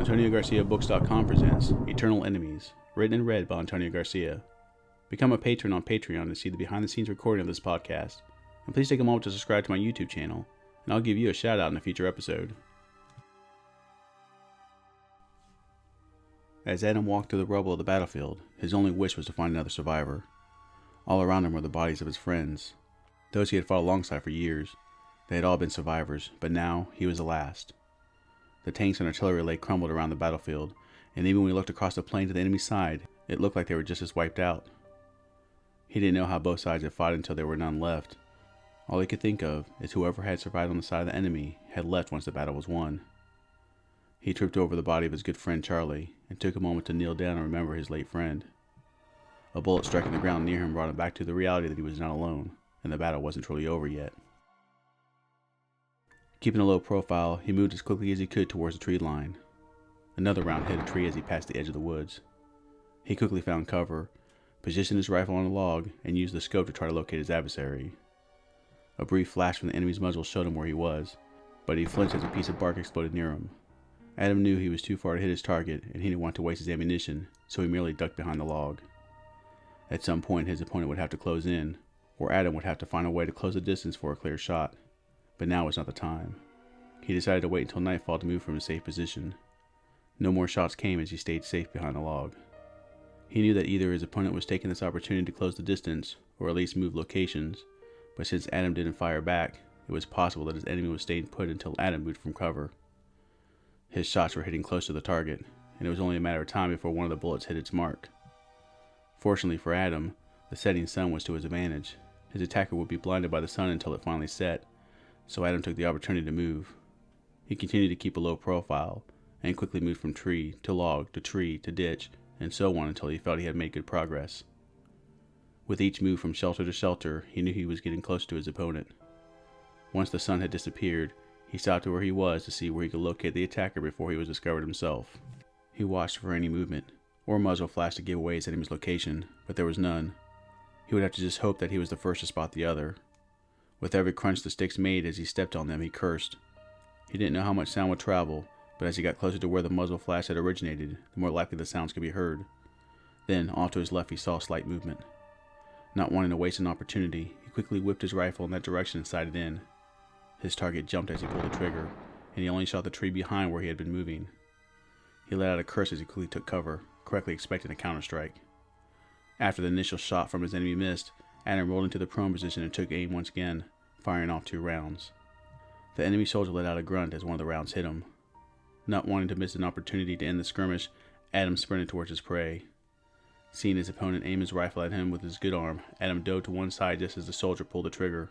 AntonioGarciaBooks.com presents Eternal Enemies, written and read by Antonio Garcia. Become a patron on Patreon to see the behind-the-scenes recording of this podcast, and please take a moment to subscribe to my YouTube channel, and I'll give you a shout-out in a future episode. As Adam walked through the rubble of the battlefield, his only wish was to find another survivor. All around him were the bodies of his friends, those he had fought alongside for years. They had all been survivors, but now he was the last. The tanks and artillery lay crumbled around the battlefield, and even when he looked across the plain to the enemy's side, it looked like they were just as wiped out. He didn't know how both sides had fought until there were none left. All he could think of is whoever had survived on the side of the enemy had left once the battle was won. He tripped over the body of his good friend Charlie, and took a moment to kneel down and remember his late friend. A bullet striking the ground near him brought him back to the reality that he was not alone, and the battle wasn't truly over yet. Keeping a low profile, he moved as quickly as he could towards the tree line. Another round hit a tree as he passed the edge of the woods. He quickly found cover, positioned his rifle on a log, and used the scope to try to locate his adversary. A brief flash from the enemy's muzzle showed him where he was, but he flinched as a piece of bark exploded near him. Adam knew he was too far to hit his target, and he didn't want to waste his ammunition, so he merely ducked behind the log. At some point, his opponent would have to close in, or Adam would have to find a way to close the distance for a clear shot. But now was not the time. He decided to wait until nightfall to move from his safe position. No more shots came as he stayed safe behind the log. He knew that either his opponent was taking this opportunity to close the distance, or at least move locations, but since Adam didn't fire back, it was possible that his enemy was staying put until Adam moved from cover. His shots were hitting close to the target, and it was only a matter of time before one of the bullets hit its mark. Fortunately for Adam, the setting sun was to his advantage. His attacker would be blinded by the sun until it finally set, so Adam took the opportunity to move. He continued to keep a low profile, and quickly moved from tree to log to tree to ditch, and so on until he felt he had made good progress. With each move from shelter to shelter, he knew he was getting close to his opponent. Once the sun had disappeared, he stopped to where he was to see where he could locate the attacker before he was discovered himself. He watched for any movement, or muzzle flash to give away his enemy's location, but there was none. He would have to just hope that he was the first to spot the other. With every crunch the sticks made as he stepped on them, he cursed. He didn't know how much sound would travel, but as he got closer to where the muzzle flash had originated, the more likely the sounds could be heard. Then, off to his left, he saw slight movement. Not wanting to waste an opportunity, he quickly whipped his rifle in that direction and sighted in. His target jumped as he pulled the trigger, and he only shot the tree behind where he had been moving. He let out a curse as he quickly took cover, correctly expecting a counterstrike. After the initial shot from his enemy missed, Adam rolled into the prone position and took aim once again, firing off 2 rounds. The enemy soldier let out a grunt as one of the rounds hit him. Not wanting to miss an opportunity to end the skirmish, Adam sprinted towards his prey. Seeing his opponent aim his rifle at him with his good arm, Adam dove to one side just as the soldier pulled the trigger.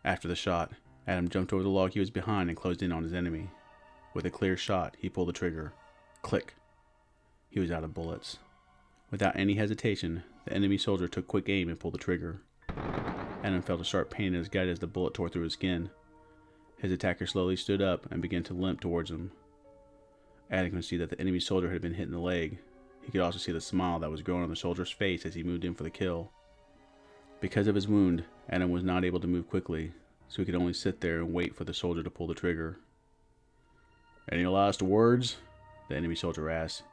After the shot, Adam jumped over the log he was behind and closed in on his enemy. With a clear shot, he pulled the trigger. Click! He was out of bullets. Without any hesitation, the enemy soldier took quick aim and pulled the trigger. Adam felt a sharp pain in his gut as the bullet tore through his skin. His attacker slowly stood up and began to limp towards him. Adam could see that the enemy soldier had been hit in the leg. He could also see the smile that was growing on the soldier's face as he moved in for the kill. Because of his wound, Adam was not able to move quickly, so he could only sit there and wait for the soldier to pull the trigger. "Any last words?" the enemy soldier asked,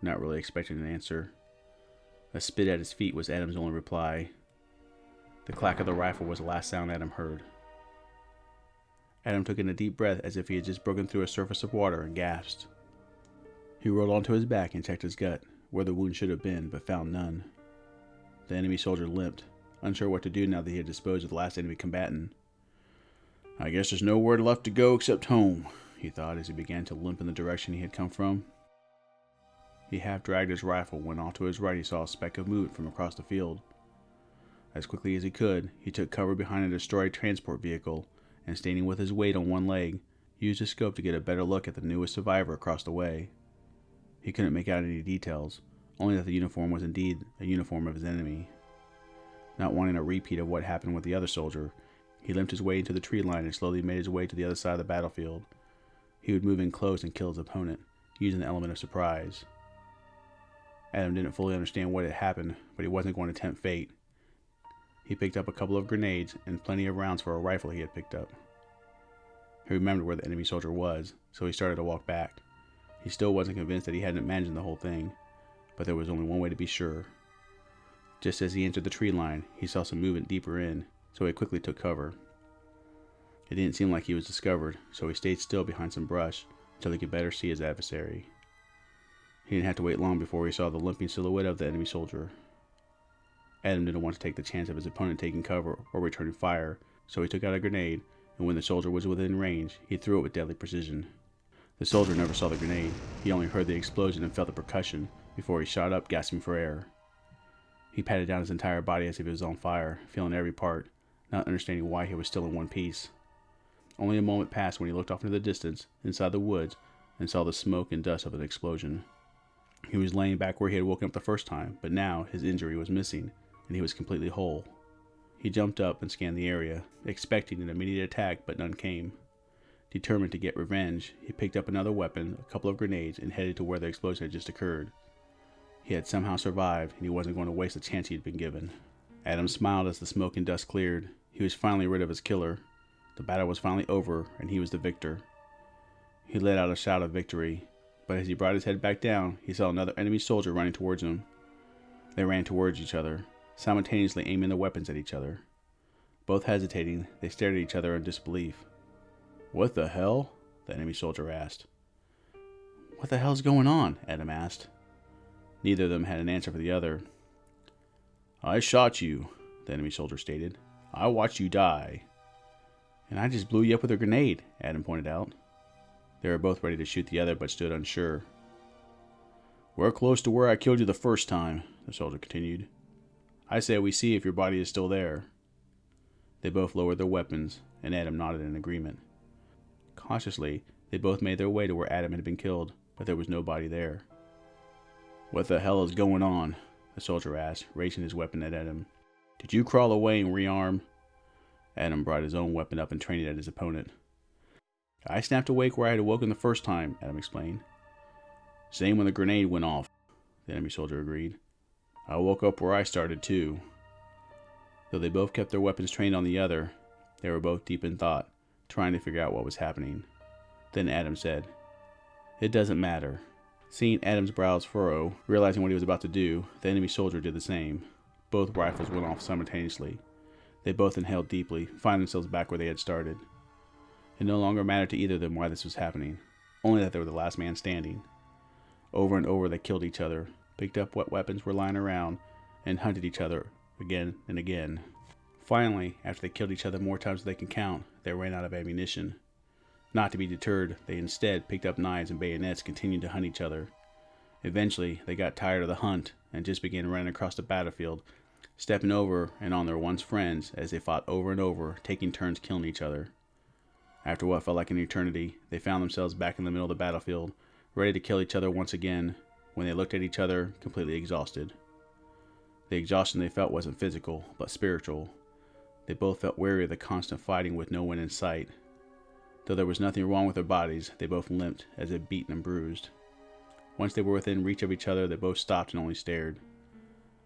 not really expecting an answer. A spit at his feet was Adam's only reply. The clack of the rifle was the last sound Adam heard. Adam took in a deep breath as if he had just broken through a surface of water and gasped. He rolled onto his back and checked his gut, where the wound should have been, but found none. The enemy soldier limped, unsure what to do now that he had disposed of the last enemy combatant. "I guess there's nowhere left to go except home," he thought as he began to limp in the direction he had come from. He half dragged his rifle when off to his right he saw a speck of movement from across the field. As quickly as he could, he took cover behind a destroyed transport vehicle, and standing with his weight on one leg, used his scope to get a better look at the newest survivor across the way. He couldn't make out any details, only that the uniform was indeed a uniform of his enemy. Not wanting a repeat of what happened with the other soldier, he limped his way into the tree line and slowly made his way to the other side of the battlefield. He would move in close and kill his opponent, using the element of surprise. Adam didn't fully understand what had happened, but he wasn't going to tempt fate. He picked up a couple of grenades and plenty of rounds for a rifle he had picked up. He remembered where the enemy soldier was, so he started to walk back. He still wasn't convinced that he hadn't imagined the whole thing, but there was only one way to be sure. Just as he entered the tree line, he saw some movement deeper in, so he quickly took cover. It didn't seem like he was discovered, so he stayed still behind some brush until he could better see his adversary. He didn't have to wait long before he saw the limping silhouette of the enemy soldier. Adam didn't want to take the chance of his opponent taking cover or returning fire, so he took out a grenade, and when the soldier was within range, he threw it with deadly precision. The soldier never saw the grenade. He only heard the explosion and felt the percussion before he shot up, gasping for air. He patted down his entire body as if it was on fire, feeling every part, not understanding why he was still in one piece. Only a moment passed when he looked off into the distance, inside the woods, and saw the smoke and dust of an explosion. He was laying back where he had woken up the first time, but now his injury was missing, and he was completely whole. He jumped up and scanned the area, expecting an immediate attack, but none came. Determined to get revenge, he picked up another weapon, a couple of grenades, and headed to where the explosion had just occurred. He had somehow survived, and he wasn't going to waste the chance he had been given. Adam smiled as the smoke and dust cleared. He was finally rid of his killer. The battle was finally over, and he was the victor. He let out a shout of victory, but as he brought his head back down, he saw another enemy soldier running towards him. They ran towards each other, simultaneously aiming their weapons at each other. Both hesitating, they stared at each other in disbelief. "What the hell?" the enemy soldier asked. "What the hell's going on?" Adam asked. Neither of them had an answer for the other. "I shot you," the enemy soldier stated. "I watched you die." "And I just blew you up with a grenade," Adam pointed out. They were both ready to shoot the other, but stood unsure. "We're close to where I killed you the first time," the soldier continued. "I say we see if your body is still there." They both lowered their weapons, and Adam nodded in agreement. Cautiously, they both made their way to where Adam had been killed, but there was no body there. "What the hell is going on?" the soldier asked, raising his weapon at Adam. "Did you crawl away and rearm?" Adam brought his own weapon up and trained it at his opponent. "I snapped awake where I had awoken the first time," Adam explained. "Same when the grenade went off," the enemy soldier agreed. "I woke up where I started too." Though they both kept their weapons trained on the other, they were both deep in thought, trying to figure out what was happening. Then Adam said, "It doesn't matter." Seeing Adam's brows furrow, realizing what he was about to do, the enemy soldier did the same. Both rifles went off simultaneously. They both inhaled deeply, finding themselves back where they had started. It no longer mattered to either of them why this was happening, only that they were the last man standing. Over and over they killed each other, picked up what weapons were lying around, and hunted each other again and again. Finally, after they killed each other more times than they can count, they ran out of ammunition. Not to be deterred, they instead picked up knives and bayonets, continuing to hunt each other. Eventually, they got tired of the hunt and just began running across the battlefield, stepping over and on their once friends as they fought over and over, taking turns killing each other. After what felt like an eternity, they found themselves back in the middle of the battlefield, ready to kill each other once again, when they looked at each other, completely exhausted. The exhaustion they felt wasn't physical, but spiritual. They both felt weary of the constant fighting with no one in sight. Though there was nothing wrong with their bodies, they both limped, as if beaten and bruised. Once they were within reach of each other, they both stopped and only stared.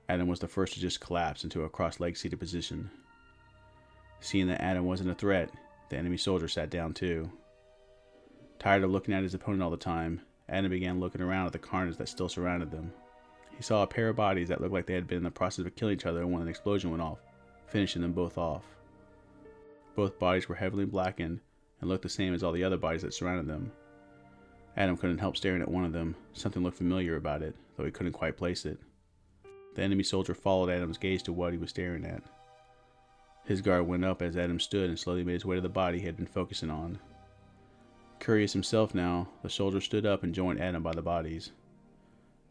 Adam was the first to just collapse into a cross-legged seated position. Seeing that Adam wasn't a threat, the enemy soldier sat down too. Tired of looking at his opponent all the time, Adam began looking around at the carnage that still surrounded them. He saw a pair of bodies that looked like they had been in the process of killing each other when an explosion went off, finishing them both off. Both bodies were heavily blackened and looked the same as all the other bodies that surrounded them. Adam couldn't help staring at one of them. Something looked familiar about it, though he couldn't quite place it. The enemy soldier followed Adam's gaze to what he was staring at. His guard went up as Adam stood and slowly made his way to the body he had been focusing on. Curious himself now, the soldier stood up and joined Adam by the bodies.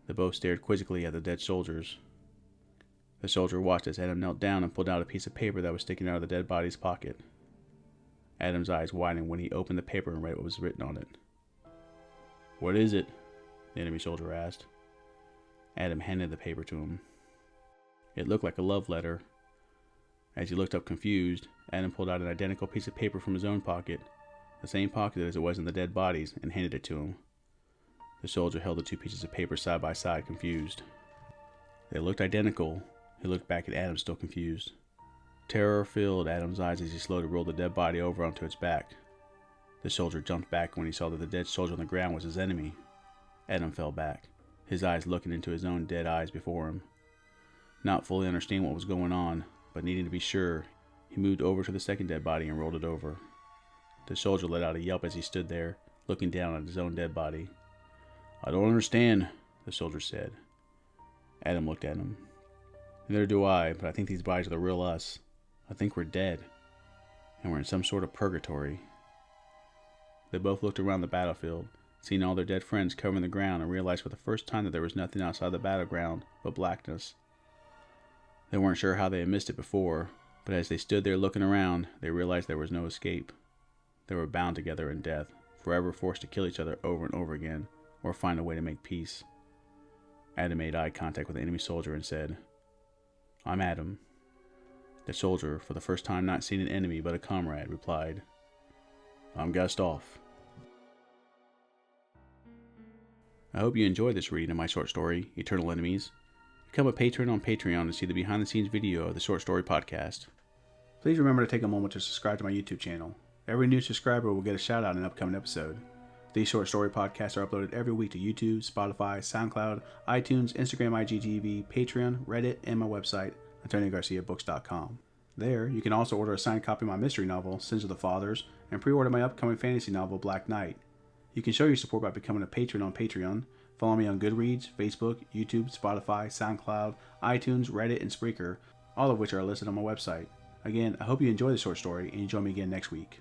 They both stared quizzically at the dead soldiers. The soldier watched as Adam knelt down and pulled out a piece of paper that was sticking out of the dead body's pocket. Adam's eyes widened when he opened the paper and read what was written on it. "What is it?" the enemy soldier asked. Adam handed the paper to him. It looked like a love letter. As he looked up confused, Adam pulled out an identical piece of paper from his own pocket, the same pocket as it was in the dead bodies, and handed it to him. The soldier held the two pieces of paper side by side, confused. They looked identical. He looked back at Adam, still confused. Terror filled Adam's eyes as he slowly rolled the dead body over onto its back. The soldier jumped back when he saw that the dead soldier on the ground was his enemy. Adam fell back, his eyes looking into his own dead eyes before him. Not fully understanding what was going on, but needing to be sure, he moved over to the second dead body and rolled it over. The soldier let out a yelp as he stood there, looking down at his own dead body. "I don't understand," the soldier said. Adam looked at him. "Neither do I, but I think these bodies are the real us. I think we're dead, and we're in some sort of purgatory." They both looked around the battlefield, seeing all their dead friends covering the ground, and realized for the first time that there was nothing outside the battleground but blackness. They weren't sure how they had missed it before, but as they stood there looking around, they realized there was no escape. They were bound together in death, forever forced to kill each other over and over again, or find a way to make peace. Adam made eye contact with the enemy soldier and said, "I'm Adam." The soldier, for the first time not seeing an enemy but a comrade, replied, "I'm Gustav." I hope you enjoyed this reading of my short story, Eternal Enemies. Become a patron on Patreon to see the behind-the-scenes video of the Short Story Podcast. Please remember to take a moment to subscribe to my YouTube channel. Every new subscriber will get a shout out in an upcoming episode. These short story podcasts are uploaded every week to YouTube, Spotify, SoundCloud, iTunes, Instagram, IGTV, Patreon, Reddit, and my website, AntonioGarciaBooks.com. There, you can also order a signed copy of my mystery novel, Sins of the Fathers, and pre-order my upcoming fantasy novel, Black Knight. You can show your support by becoming a patron on Patreon. Follow me on Goodreads, Facebook, YouTube, Spotify, SoundCloud, iTunes, Reddit, and Spreaker, all of which are listed on my website. Again, I hope you enjoy the short story, and you join me again next week.